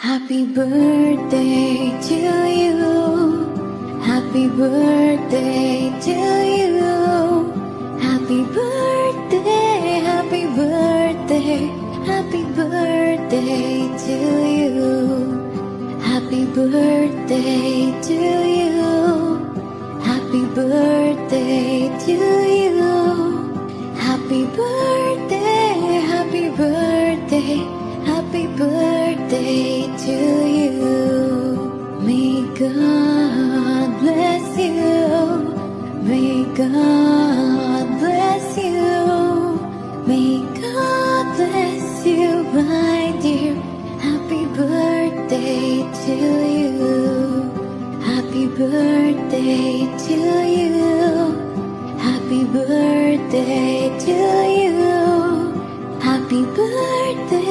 Happy birthday to you. Happy birthday to you. Happy birthday, happy birthday, happy birthday to you. Happy birthday to you. Happy birthday to you. Happy birthday, happy birthday, happy birthday to you. May God bless you. May God bless you. May God bless you, my dear. Happy birthday to you. Happy birthday to you. Happy birthday to you. Happy birthday.